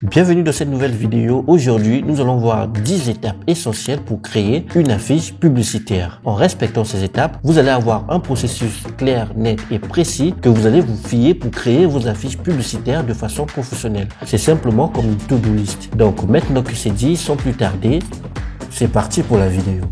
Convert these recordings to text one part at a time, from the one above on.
Bienvenue dans cette nouvelle vidéo. Aujourd'hui, nous allons voir 10 étapes essentielles pour créer une affiche publicitaire. En respectant ces étapes, vous allez avoir un processus clair, net et précis que vous allez vous fier pour créer vos affiches publicitaires de façon professionnelle. C'est simplement comme une to-do list. Donc maintenant que c'est dit, sans plus tarder, c'est parti pour la vidéo.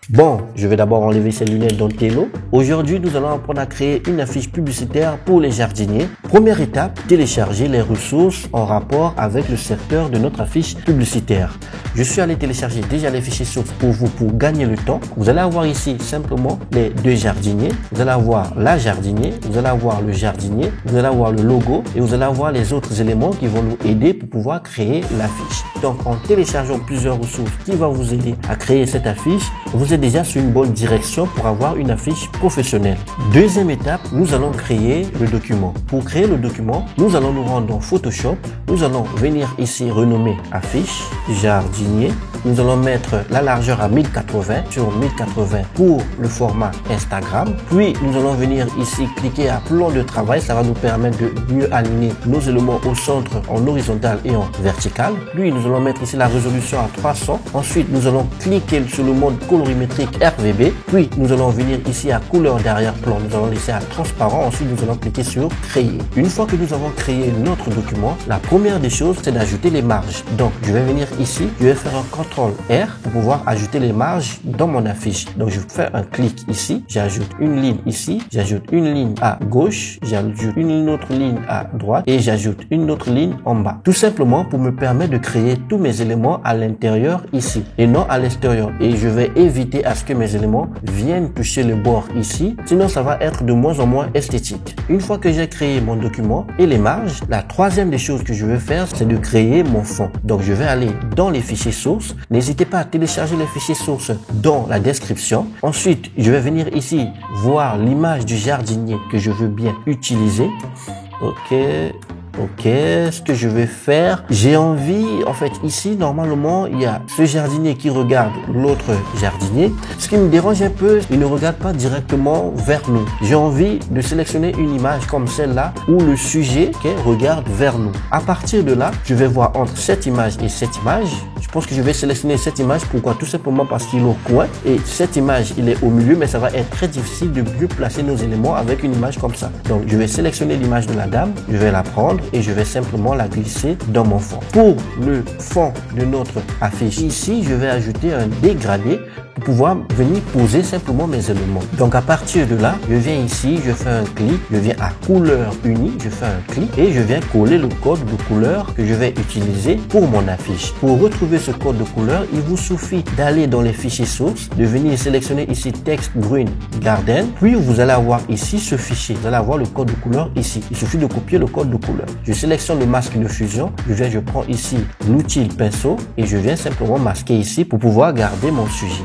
Bon, je vais d'abord enlever ces lunettes d'Ontello. Aujourd'hui, nous allons apprendre à créer une affiche publicitaire pour les jardiniers. Première étape, télécharger les ressources en rapport avec le secteur de notre affiche publicitaire. Je suis allé télécharger déjà les fichiers sources pour vous pour gagner le temps. Vous allez avoir ici simplement les deux jardiniers. Vous allez avoir la jardinier, vous allez avoir le jardinier, vous allez avoir le logo et vous allez avoir les autres éléments qui vont nous aider pour pouvoir créer l'affiche. Donc, en téléchargeant plusieurs ressources qui vont vous aider à créer cette affiche, vous êtes déjà sur une bonne direction pour avoir une affiche professionnelle. Deuxième étape, nous allons créer le document. Pour créer le document, nous allons nous rendre dans Photoshop. Nous allons venir ici renommer affiche, jardinier. Nous allons mettre la largeur à 1080 sur 1080 pour le format Instagram. Puis, nous allons venir ici cliquer à plan de travail. Ça va nous permettre de mieux aligner nos éléments au centre en horizontal et en vertical. Puis, nous allons mettre ici la résolution à 300. Ensuite, nous allons cliquer sur le mode colorimétrique RGB. Puis, nous allons venir ici à couleur d'arrière-plan. Nous allons laisser à transparent. Ensuite, nous allons cliquer sur créer. Une fois que nous avons créé notre document, la première des choses, c'est d'ajouter les marges. Donc, je vais venir ici. Je vais faire un CTRL-R pour pouvoir ajouter les marges dans mon affiche. Donc, je fais un clic ici. J'ajoute une ligne ici. J'ajoute une ligne à gauche. J'ajoute une autre ligne à droite. Et j'ajoute une autre ligne en bas. Tout simplement pour me permettre de créer tous mes éléments à l'intérieur ici et non à l'extérieur. Et je vais éviter à ce que mes éléments viennent toucher le bord ici. Sinon, ça va être de moins en moins esthétique. Une fois que j'ai créé mon document et les marges, la troisième des choses que je vais faire, c'est de créer mon fond. Donc, je vais aller dans les fichiers sources. N'hésitez pas à télécharger les fichiers sources dans la description. Ensuite, je vais venir ici voir l'image du jardinier que je veux bien utiliser. Ok, ce que je vais faire, j'ai envie, en fait, ici, normalement, il y a ce jardinier qui regarde l'autre jardinier. Ce qui me dérange un peu, il ne regarde pas directement vers nous. J'ai envie de sélectionner une image comme celle-là où le sujet regarde vers nous. À partir de là, je vais voir entre cette image et cette image. Je pense que je vais sélectionner cette image. Pourquoi? Tout simplement parce qu'il est au coin et cette image, il est au milieu, mais ça va être très difficile de mieux placer nos éléments avec une image comme ça. Donc, je vais sélectionner l'image de la dame, je vais la prendre et je vais simplement la glisser dans mon fond. Pour le fond de notre affiche, ici, je vais ajouter un dégradé pour pouvoir venir poser simplement mes éléments. Donc, à partir de là, je viens ici, je fais un clic, je viens à couleur unie, je fais un clic et je viens coller le code de couleur que je vais utiliser pour mon affiche. Pour retrouver ce code de couleur, il vous suffit d'aller dans les fichiers sources, de venir sélectionner ici texte green garden, puis vous allez avoir ici ce fichier. Vous allez avoir le code de couleur ici. Il suffit de copier le code de couleur. Je sélectionne le masque de fusion, je prends ici l'outil pinceau et je viens simplement masquer ici pour pouvoir garder mon sujet.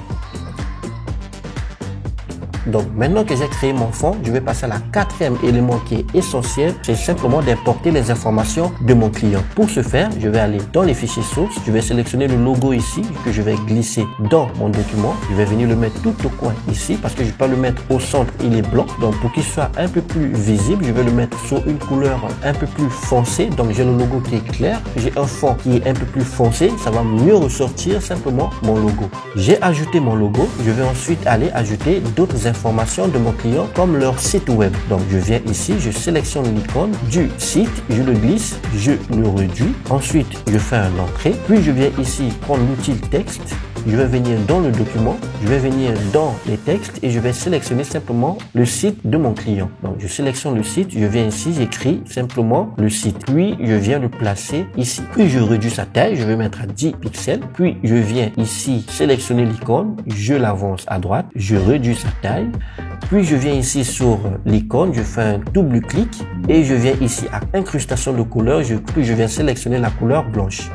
Donc, maintenant que j'ai créé mon fond, je vais passer à la quatrième élément qui est essentiel, c'est simplement d'importer les informations de mon client. Pour ce faire, je vais aller dans les fichiers sources, je vais sélectionner le logo ici que je vais glisser dans mon document. Je vais venir le mettre tout au coin ici parce que je ne vais pas le mettre au centre, il est blanc. Donc, pour qu'il soit un peu plus visible, je vais le mettre sur une couleur un peu plus foncée. Donc, j'ai le logo qui est clair, j'ai un fond qui est un peu plus foncé, ça va mieux ressortir simplement mon logo. J'ai ajouté mon logo, je vais ensuite aller ajouter d'autres informations de mon client comme leur site web. Donc, je viens ici, je sélectionne l'icône du site, je le glisse, je le réduis. Ensuite, je fais un entrée. Puis, je viens ici prendre l'outil texte. Je vais venir dans le document, je vais venir dans les textes et je vais sélectionner simplement le site de mon client. Donc, je sélectionne le site, je viens ici, j'écris simplement le site. Puis, je viens le placer ici. Puis, je réduis sa taille, je vais mettre à 10 pixels. Puis, je viens ici sélectionner l'icône, je l'avance à droite, je réduis sa taille. Puis, je viens ici sur l'icône, je fais un double clic et je viens ici à incrustation de couleur, puis je viens sélectionner la couleur blanche.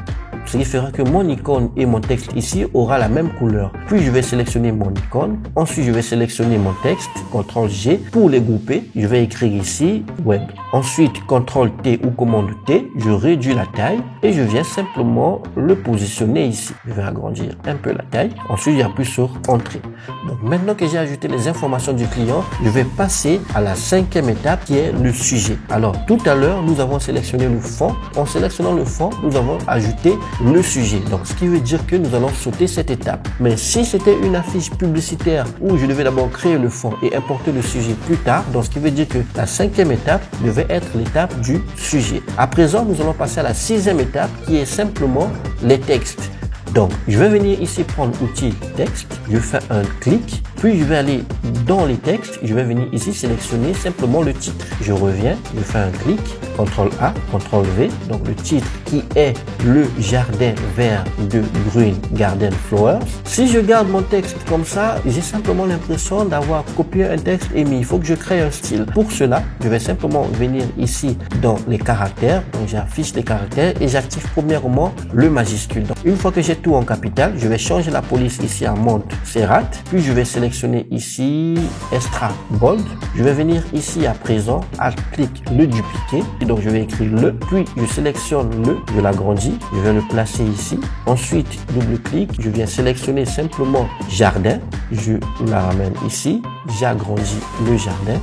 ce qui fera que mon icône et mon texte ici aura la même couleur. Puis je vais sélectionner mon icône. Ensuite, je vais sélectionner mon texte, CTRL G. Pour les grouper, je vais écrire ici web. Ensuite, CTRL T ou commande T, je réduis la taille et je viens simplement le positionner ici. Je vais agrandir un peu la taille. Ensuite, j'appuie sur Entrée. Donc maintenant que j'ai ajouté les informations du client, je vais passer à la cinquième étape qui est le sujet. Alors tout à l'heure, nous avons sélectionné le fond. En sélectionnant le fond, nous avons ajouté le sujet. Donc ce qui veut dire que nous allons sauter cette étape. Mais si c'était une affiche publicitaire où je devais d'abord créer le fond et importer le sujet plus tard, donc ce qui veut dire que la cinquième étape devait être l'étape du sujet. À présent, nous allons passer à la sixième étape qui est simplement les textes. Donc, je vais venir ici prendre outil texte, je fais un clic, puis je vais aller dans les textes, je vais venir ici sélectionner simplement le titre. Je reviens, je fais un clic, CTRL A, CTRL V, donc le titre qui est le jardin vert de Green Garden Flowers. Si je garde mon texte comme ça, j'ai simplement l'impression d'avoir copié un texte et mis. Il faut que je crée un style. Pour cela, je vais simplement venir ici dans les caractères, donc j'affiche les caractères et j'active premièrement le majuscule. Donc, une fois que j'ai tout en capital, je vais changer la police ici à Montserrat, puis je vais sélectionner ici Extra Bold. Je vais venir ici à présent, Alt-clic, le dupliquer, et donc je vais écrire le, puis je sélectionne le, je l'agrandis, je vais le placer ici. Ensuite, double-clic, je viens sélectionner simplement Jardin, je la ramène ici, j'agrandis le jardin.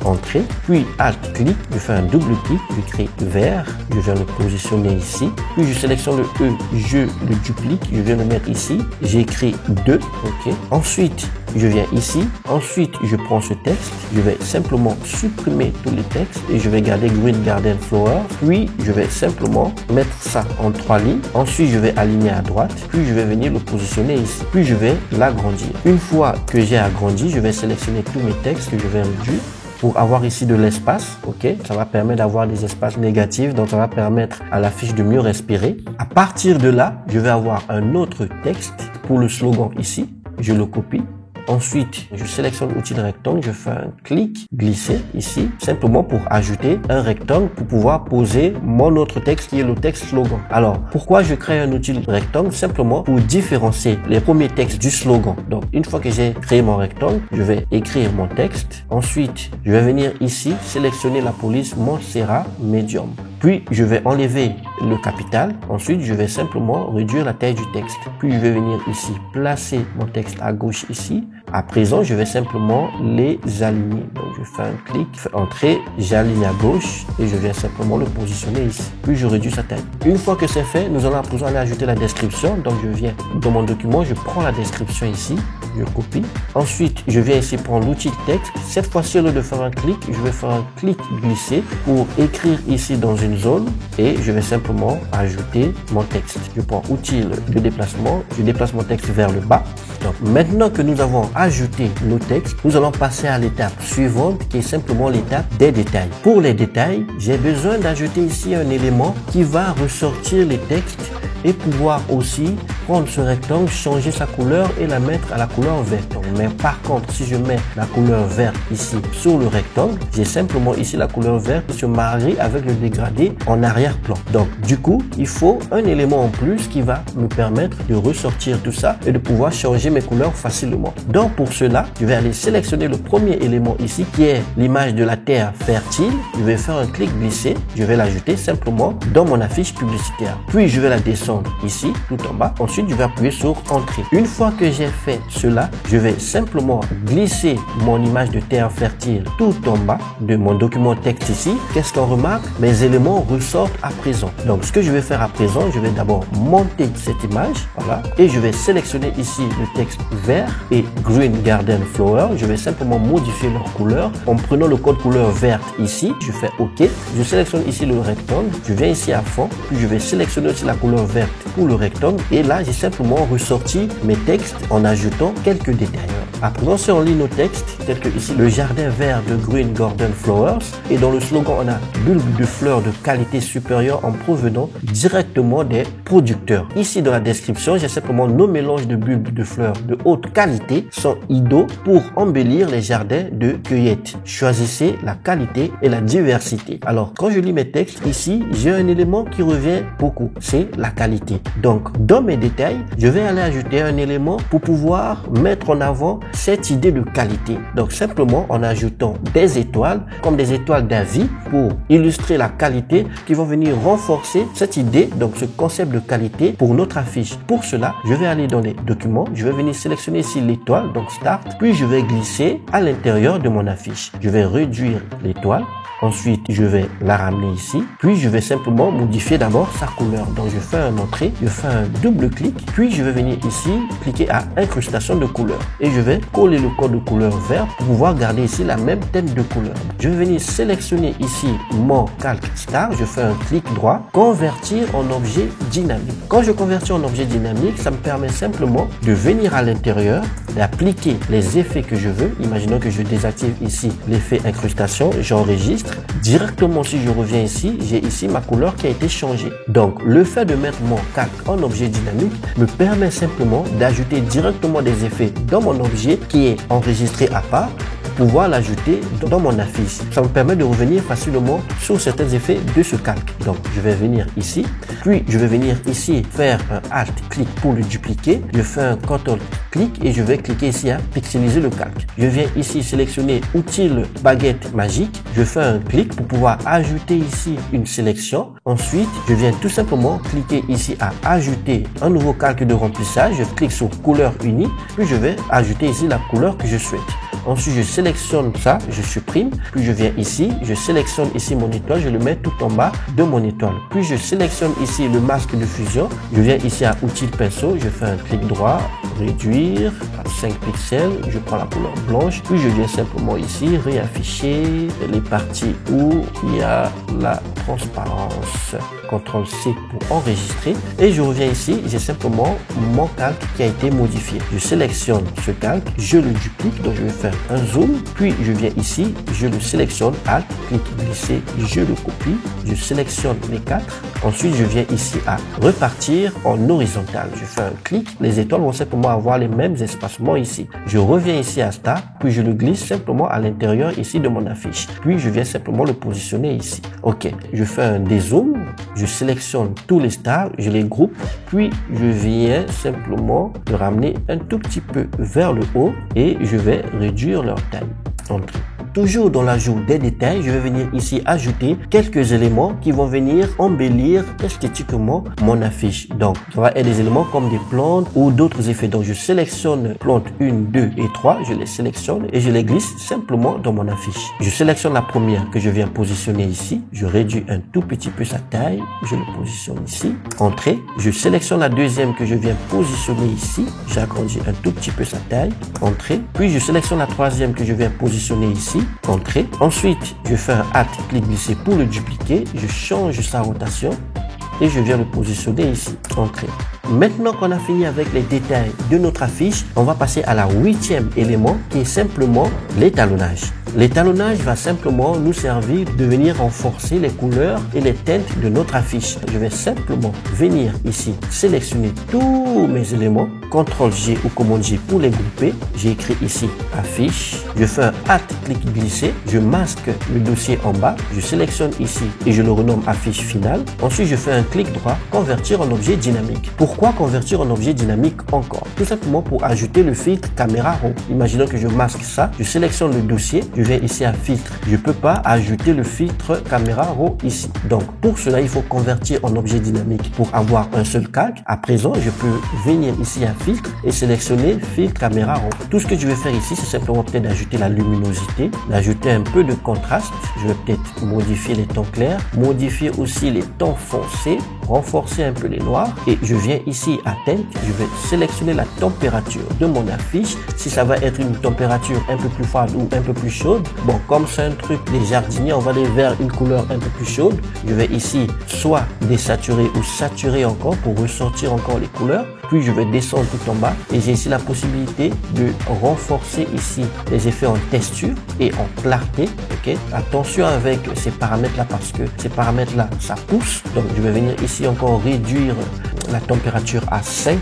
Entrée, puis Alt-clic, je fais un double-clic, je crée vert, je viens le positionner ici, puis je sélectionne le E, je le duplique, je viens le mettre ici, j'écris 2, ok. Ensuite, je viens ici, ensuite je prends ce texte, je vais simplement supprimer tous les textes et je vais garder Green Garden Flower, puis je vais simplement mettre ça en 3 lignes, ensuite je vais aligner à droite, puis je vais venir le positionner ici, puis je vais l'agrandir. Une fois que j'ai agrandi, je vais sélectionner tous mes textes que je vais réduire pour avoir ici de l'espace, ok. Ça va permettre d'avoir des espaces négatifs, donc ça va permettre à la fiche de mieux respirer. À partir de là, je vais avoir un autre texte pour le slogan ici. Je le copie. Ensuite, je sélectionne l'outil de rectangle, je fais un clic, glisser ici, simplement pour ajouter un rectangle pour pouvoir poser mon autre texte qui est le texte slogan. Alors, pourquoi je crée un outil de rectangle? Simplement pour différencier les premiers textes du slogan. Donc, une fois que j'ai créé mon rectangle, je vais écrire mon texte. Ensuite, je vais venir ici, sélectionner la police Montserrat Medium. Puis, je vais enlever le capital. Ensuite, je vais simplement réduire la taille du texte. Puis, je vais venir ici, placer mon texte à gauche ici. À présent, je vais simplement les aligner. Donc, je fais un clic, je fais entrer, j'aligne à gauche et je viens simplement le positionner ici. Puis, je réduis sa taille. Une fois que c'est fait, nous allons à présent aller ajouter la description. Donc, je viens dans mon document, je prends la description ici, je copie. Ensuite, je viens ici prendre l'outil de texte. Cette fois-ci, au lieu de faire un clic, je vais faire un clic glisser pour écrire ici dans une zone et je vais simplement ajouter mon texte. Je prends outil de déplacement, je déplace mon texte vers le bas. Donc, maintenant que nous avons ajouté nos textes, nous allons passer à l'étape suivante qui est simplement l'étape des détails. Pour les détails, j'ai besoin d'ajouter ici un élément qui va ressortir les textes et pouvoir aussi prendre ce rectangle, changer sa couleur et la mettre à la couleur verte. Mais par contre, si je mets la couleur verte ici sur le rectangle, j'ai simplement ici la couleur verte qui se marie avec le dégradé en arrière-plan. Donc, du coup, il faut un élément en plus qui va me permettre de ressortir tout ça et de pouvoir changer mes couleurs facilement. Donc, pour cela, je vais aller sélectionner le premier élément ici qui est l'image de la terre fertile. Je vais faire un clic glisser. Je vais l'ajouter simplement dans mon affiche publicitaire. Puis, je vais la descendre ici, tout en bas. Ensuite, je vais appuyer sur Entrée. Une fois que j'ai fait cela, je vais simplement glisser mon image de terre fertile tout en bas de mon document texte ici. Qu'est-ce qu'on remarque? Mes éléments ressortent à présent. Donc, ce que je vais faire à présent, je vais d'abord monter cette image, voilà, et je vais sélectionner ici le texte vert et Green Garden Flower. Je vais simplement modifier leur couleur en prenant le code couleur verte ici. Je fais OK. Je sélectionne ici le rectangle. Je viens ici à fond, puis je vais sélectionner aussi la couleur verte pour le rectangle. Et là, j'ai simplement ressorti mes textes en ajoutant quelques détails. À présent, si on lit nos textes, tels que ici, le jardin vert de Green Garden Flowers, et dans le slogan, on a bulbes de fleurs de qualité supérieure en provenant directement des producteurs. Ici, dans la description, j'ai simplement nos mélanges de bulbes de fleurs de haute qualité sont idéaux pour embellir les jardins de cueillette. Choisissez la qualité et la diversité. Alors, quand je lis mes textes, ici, j'ai un élément qui revient beaucoup, c'est la qualité. Donc, dans mes détails, je vais aller ajouter un élément pour pouvoir mettre en avant cette idée de qualité. Donc, simplement en ajoutant des étoiles, comme des étoiles d'avis, pour illustrer la qualité qui vont venir renforcer cette idée, donc ce concept de qualité pour notre affiche. Pour cela, je vais aller dans les documents, je vais venir sélectionner ici l'étoile, donc Start, puis je vais glisser à l'intérieur de mon affiche. Je vais réduire l'étoile. Ensuite, je vais la ramener ici. Puis, je vais simplement modifier d'abord sa couleur. Donc, je fais un entrée, je fais un double clic. Puis, je vais venir ici, cliquer à incrustation de couleur. Et je vais coller le code de couleur vert pour pouvoir garder ici la même tête de couleur. Je vais venir sélectionner ici mon calque star. Je fais un clic droit, convertir en objet dynamique. Quand je convertis en objet dynamique, ça me permet simplement de venir à l'intérieur, d'appliquer les effets que je veux. Imaginons que je désactive ici l'effet incrustation, j'enregistre. Directement, si je reviens ici, j'ai ici ma couleur qui a été changée. Donc, le fait de mettre mon calque en objet dynamique me permet simplement d'ajouter directement des effets dans mon objet qui est enregistré à part, pouvoir l'ajouter dans mon affiche. Ça me permet de revenir facilement sur certains effets de ce calque. Donc, je vais venir ici, puis je vais venir ici faire un Alt-clic pour le dupliquer. Je fais un Ctrl-clic et je vais cliquer ici à pixeliser le calque. Je viens ici sélectionner Utile baguette magique. Je fais un clic pour pouvoir ajouter ici une sélection. Ensuite, je viens tout simplement cliquer ici à ajouter un nouveau calque de remplissage. Je clique sur couleur unie, puis je vais ajouter ici la couleur que je souhaite. Ensuite, je sélectionne ça, je supprime, puis je viens ici, je sélectionne ici mon étoile, je le mets tout en bas de mon étoile. Puis je sélectionne ici le masque de fusion, je viens ici à outils pinceau, je fais un clic droit, réduire à 5 pixels, je prends la couleur blanche, puis je viens simplement ici réafficher les parties où il y a la transparence. CTRL-C pour enregistrer et je reviens ici, j'ai simplement mon calque qui a été modifié. Je sélectionne ce calque, je le duplique, donc je vais faire un zoom, puis je viens ici, je le sélectionne, Alt, clic glisser, je le copie, je sélectionne les quatre, ensuite je viens ici à repartir en horizontal. Je fais un clic, les étoiles vont simplement avoir les mêmes espacements ici. Je reviens ici à Start, puis je le glisse simplement à l'intérieur ici de mon affiche. Puis je viens simplement le positionner ici. Ok, je fais un dézoom, je sélectionne tous les stars, je les groupe, puis je viens simplement le ramener un tout petit peu vers le haut et je vais réduire leur taille. Entrée. Toujours dans l'ajout des détails, je vais venir ici ajouter quelques éléments qui vont venir embellir esthétiquement mon affiche. Donc, ça va être des éléments comme des plantes ou d'autres effets. Donc, je sélectionne plantes 1, 2 et 3, je les sélectionne et je les glisse simplement dans mon affiche. Je sélectionne la première que je viens positionner ici. Je réduis un tout petit peu sa taille. Je le positionne ici. Entrée. Je sélectionne la deuxième que je viens positionner ici. J'agrandis un tout petit peu sa taille. Entrée. Puis, je sélectionne la troisième que je viens positionner ici. Entrée. Ensuite, je fais un Alt, clic glisser pour le dupliquer. Je change sa rotation et je viens le positionner ici. Entrée. Maintenant qu'on a fini avec les détails de notre affiche, on va passer à la 8e élément qui est simplement l'étalonnage. L'étalonnage va simplement nous servir de venir renforcer les couleurs et les teintes de notre affiche. Je vais simplement venir ici, sélectionner tous mes éléments, CTRL-G ou Command-G pour les grouper. J'ai écrit ici affiche. Je fais un Alt, clic glisser. Je masque le dossier en bas. Je sélectionne ici et je le renomme affiche finale. Ensuite, je fais un clic droit, convertir en objet dynamique. Pourquoi convertir en objet dynamique encore? Tout simplement pour ajouter le filtre caméra raw. Imaginons que je masque ça. Je sélectionne le dossier. Je vais ici à filtre. Je ne peux pas ajouter le filtre caméra raw ici. Donc, pour cela, il faut convertir en objet dynamique pour avoir un seul calque. À présent, je peux venir ici à filtre et sélectionner filtre caméra raw. Tout ce que je vais faire ici, c'est simplement peut-être d'ajouter la luminosité, d'ajouter un peu de contraste. Je vais peut-être modifier les tons clairs, modifier aussi les tons foncés, renforcer un peu les noirs et je viens ici à teinte, je vais sélectionner la température de mon affiche. Si ça va être une température un peu plus froide ou un peu plus chaude, bon, comme c'est un truc des jardiniers, on va aller vers une couleur un peu plus chaude. Je vais ici soit désaturer ou saturer encore pour ressortir encore les couleurs. Puis je vais descendre tout en bas et j'ai ici la possibilité de renforcer ici les effets en texture et en clarté. Ok, attention avec ces paramètres là parce que ces paramètres là ça pousse. Donc je vais venir ici encore réduire la température à 5.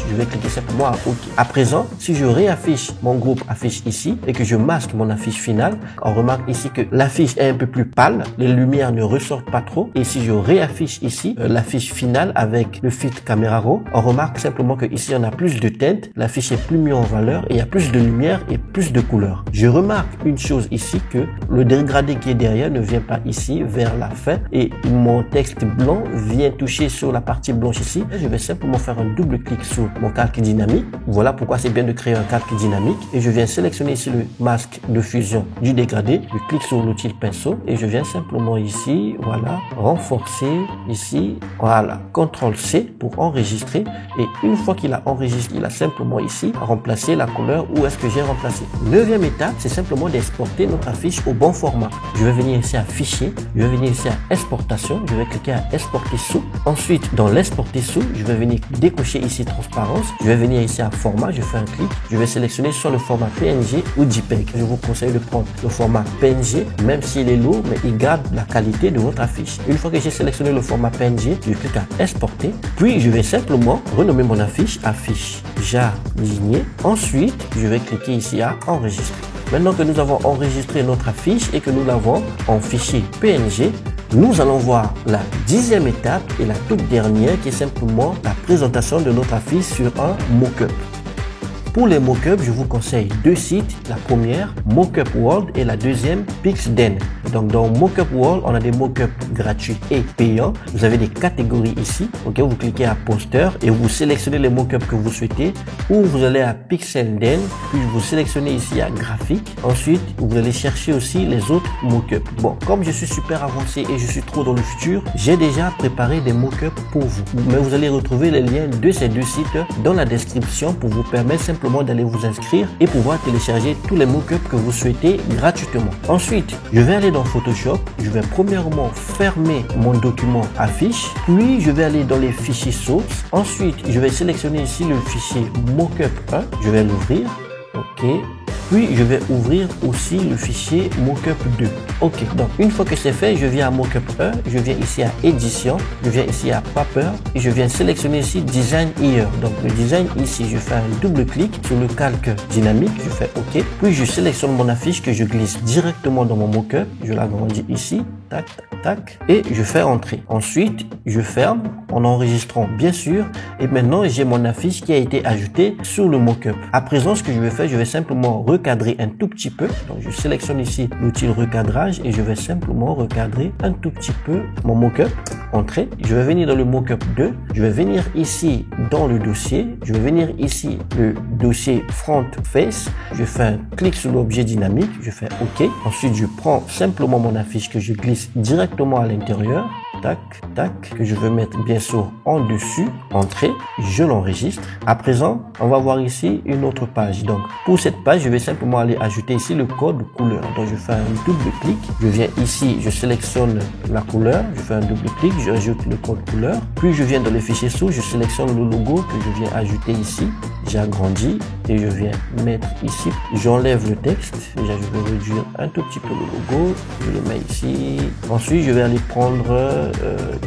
Je vais cliquer simplement à OK. À présent, si je réaffiche mon groupe affiche ici et que je masque mon affiche finale, on remarque ici que l'affiche est un peu plus pâle, les lumières ne ressortent pas trop. Et si je réaffiche ici l'affiche finale avec le Fit Camera Raw, on remarque simplement que ici on a plus de teintes, l'affiche est plus mise en valeur et il y a plus de lumière et plus de couleurs. Je remarque une chose ici que le dégradé qui est derrière ne vient pas ici vers la fin et mon texte blanc vient toucher sur la partie blanche ici. Je vais simplement faire un double clic sur mon calque dynamique. Voilà pourquoi c'est bien de créer un calque dynamique. Et je viens sélectionner ici le masque de fusion du dégradé. Je clique sur l'outil pinceau et je viens simplement ici, voilà, renforcer ici, voilà, CTRL-C pour enregistrer. Et une fois qu'il a enregistré, il a simplement ici remplacé la couleur où est-ce que j'ai remplacé. Neuvième étape, c'est simplement d'exporter notre affiche au bon format. Je vais venir ici à Fichier, je vais venir ici à Exportation, je vais cliquer à Exporter sous. Ensuite, dans l'Exporter sous, je vais venir décocher ici Transparence. Je vais venir ici à Format, je fais un clic. Je vais sélectionner soit le format PNG ou JPEG. Je vous conseille de prendre le format PNG, même s'il est lourd, mais il garde la qualité de votre affiche. Une fois que j'ai sélectionné le format PNG, je clique à Exporter. Puis, je vais simplement renommer mon affiche jardinier. Ensuite, je vais cliquer ici à Enregistrer. Maintenant que nous avons enregistré notre affiche et que nous l'avons en fichier PNG, nous allons voir la 10e étape et la toute dernière qui est simplement la présentation de notre affiche sur un mock-up. Pour les mock-up, je vous conseille deux sites. La première, Mockup World, et la deuxième, Pixden. Donc dans Mockup World, on a des mock-up gratuits et payants. Vous avez des catégories ici. Ok, vous cliquez à poster et vous sélectionnez les mock-up que vous souhaitez. Ou vous allez à Pixden, puis vous sélectionnez ici à graphique. Ensuite, vous allez chercher aussi les autres mock-up. Bon, comme je suis super avancé et je suis trop dans le futur, j'ai déjà préparé des mock-up pour vous. Mais vous allez retrouver les liens de ces deux sites dans la description pour vous permettre simplement d'aller vous inscrire et pouvoir télécharger tous les mock-up que vous souhaitez gratuitement. Ensuite, je vais aller dans Photoshop. Je vais premièrement fermer mon document affiche. Puis, je vais aller dans les fichiers source. Ensuite, je vais sélectionner ici le fichier mockup 1. Je vais l'ouvrir. OK. Puis, je vais ouvrir aussi le fichier mockup 2. OK. Donc, une fois que c'est fait, je viens à mockup 1. Je viens ici à édition. Je viens ici à paper. Et je viens sélectionner ici design here. Donc, le design ici, je fais un double clic sur le calque dynamique. Je fais OK. Puis, je sélectionne mon affiche que je glisse directement dans mon mockup. Je l'agrandis ici. Tac, tac, tac. Et je fais entrer. Ensuite, je ferme en enregistrant, bien sûr. Et maintenant, j'ai mon affiche qui a été ajoutée sur le mockup. À présent, ce que je vais faire, je vais simplement recadrer un tout petit peu. Donc, je sélectionne ici l'outil recadrage et je vais simplement recadrer un tout petit peu mon mockup. Entrée. Je vais venir dans le mockup 2. Je vais venir ici dans le dossier. Je vais venir ici le dossier front face. Je fais un clic sur l'objet dynamique. Je fais OK. Ensuite, je prends simplement mon affiche que je glisse directement à l'intérieur. Tac, tac, que je veux mettre bien sûr en dessus. Entrée. Je l'enregistre. À présent, on va voir ici une autre page. Donc, pour cette page, je vais simplement aller ajouter ici le code couleur. Donc, je fais un double clic. Je viens ici, je sélectionne la couleur. Je fais un double clic. J'ajoute le code couleur. Puis, je viens dans les fichiers source. Je sélectionne le logo que je viens ajouter ici. J'agrandis et je viens mettre ici. J'enlève le texte. Déjà, je vais réduire un tout petit peu le logo. Je le mets ici. Ensuite, je vais aller prendre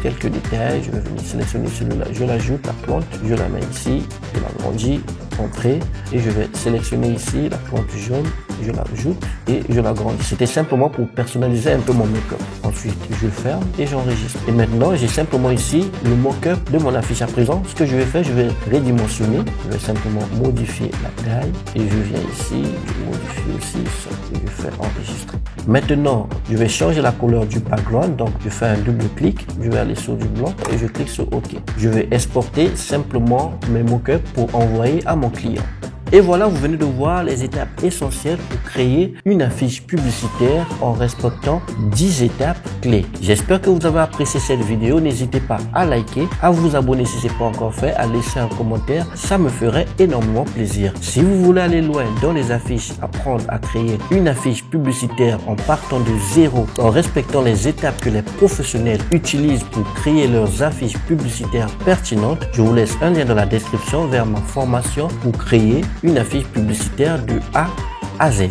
quelques détails. Je vais venir sélectionner celui-là. Je l'ajoute, la plante. Je la mets ici. Je l'agrandis. Entrée. Et je vais sélectionner ici la plante jaune. Je l'ajoute et je l'agrandis. C'était simplement pour personnaliser un peu mon make-up. Ensuite, je ferme et j'enregistre. Et maintenant, j'ai simplement ici le mock-up de mon affiche. À présent, ce que je vais faire, je vais redimensionner. Je vais simplement modifier la taille et je viens ici, je modifie aussi ça et je fais enregistrer. Maintenant, je vais changer la couleur du background. Donc, je fais un double clic. Je vais aller sur du blanc et je clique sur OK. Je vais exporter simplement mes mock-ups pour envoyer à mon client. Et voilà, vous venez de voir les étapes essentielles pour créer une affiche publicitaire en respectant 10 étapes clés. J'espère que vous avez apprécié cette vidéo. N'hésitez pas à liker, à vous abonner si ce n'est pas encore fait, à laisser un commentaire. Ça me ferait énormément plaisir. Si vous voulez aller loin dans les affiches, apprendre à créer une affiche publicitaire en partant de zéro, en respectant les étapes que les professionnels utilisent pour créer leurs affiches publicitaires pertinentes, je vous laisse un lien dans la description vers ma formation pour créer une affiche publicitaire de A à Z.